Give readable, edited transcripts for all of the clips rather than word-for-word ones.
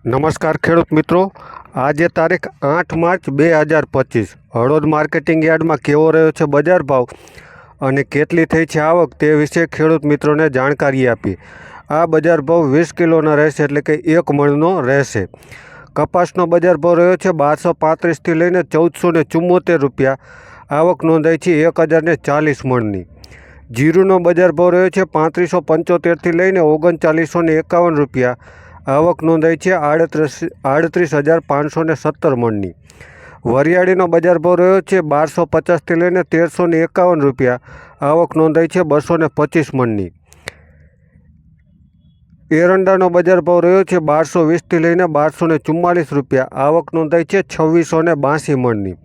નમસ્કાર ખેડૂત મિત્રો, આજે તારીખ 8 માર્ચ 2025 હળવદ માર્કેટિંગ યાર્ડમાં કેવો રહ્યો છે બજાર ભાવ અને કેટલી થઈ છે આવક તે વિશે ખેડૂત મિત્રોને જાણકારી આપી. આ બજાર ભાવ 20 કિલોના રહેશે, એટલે કે 1 મણનો રહેશે. કપાસનો બજાર ભાવ રહ્યો છે 1235થી લઈને 1474 રૂપિયા. આવક નોંધાઈ છે 1040 મણની. જીરુનો બજાર ભાવ રહ્યો છે 3575થી લઈને 3951 રૂપિયા. આવક નોંધાઈ છે 38,517 મણની. વરિયાળીનો બજાર ભાવ રહ્યો છે 1250થી લઈને 1351 રૂપિયા. આવક નોંધાઈ છે 225 મણની. એરંડાનો બજાર ભાવ રહ્યો છે 1220થી લઈને 1244 રૂપિયા. આવક નોંધાઈ છે 2682 મણની.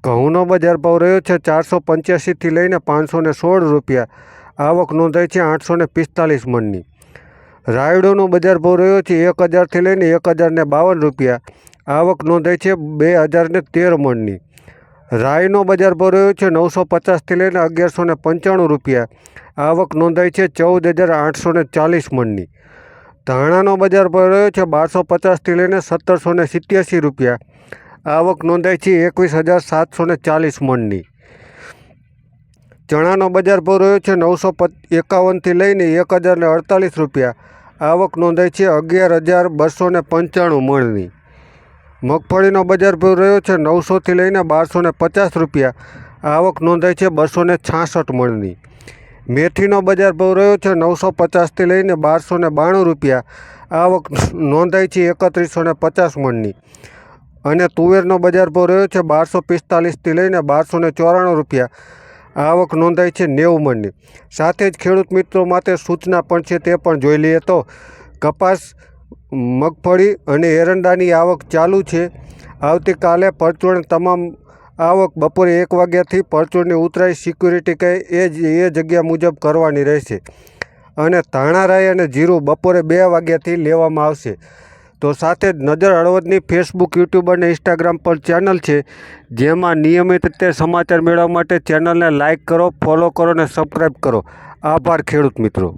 ઘઉંનો બજાર ભાવ રહ્યો છે 485થી લઈને 516 રૂપિયા. આવક નોંધાઈ છે 845 મણની. રાયડોનો બજાર ભાવ રહ્યો છે 1000થી લઈને 1052 રૂપિયા. આવક નોંધાઈ છે 2013 મણની. રાઈનો બજાર ભાવ રહ્યો છે 950થી લઈને 1195 રૂપિયા. આવક નોંધાઈ છે 14840 મણની. ધાણાનો બજાર ભાવ રહ્યો છે 1250થી લઈને 1787 રૂપિયા. આવક નોંધાઈ છે 21740 મણની. ચણાનો બજાર ભાવ રહ્યો છે 951થી લઈને 1048 રૂપિયા. આવક નોંધાઈ છે 11295 મણની. મગફળીનો બજાર ભાવ રહ્યો છે 900થી લઈને 1250 રૂપિયા. આવક નોંધાઈ છે 266 મણની. મેથીનો બજાર ભાવ રહ્યો છે 950થી લઈને 1292 રૂપિયા. આવક નોંધાઈ છે 3150 મણની. અને તુવેરનો બજાર ભાવ રહ્યો છે 1245થી લઈને 1294 રૂપિયા. આવક નોંધાઈ છે 90 મણની. સાથે જ ખેડૂત મિત્રો માટે સૂચના પણ છે, તે પણ જોઈ લઈએ તો કપાસ, મગફળી અને એરંડાની આવક ચાલુ છે. આવતીકાલે પરચુરણ તમામ આવક બપોરે 1 વાગ્યાથી પરચુરણની ઉતરાઈ સિક્યુરિટી કહે એ જગ્યા મુજબ કરવાની રહેશે. અને ધાણા, રાઈ અને જીરું બપોરે 2 વાગ્યાથી લેવામાં આવશે. તો સાથે જ નજર હળવદની ફેસબુક, યુટ્યુબ અને ઇન્સ્ટાગ્રામ પર ચેનલ છે, જેમાં નિયમિત રીતે સમાચાર મેળવવા માટે ચેનલને લાઇક કરો, ફોલો કરો અને સબસ્ક્રાઈબ કરો. આભાર ખેડૂત મિત્રો.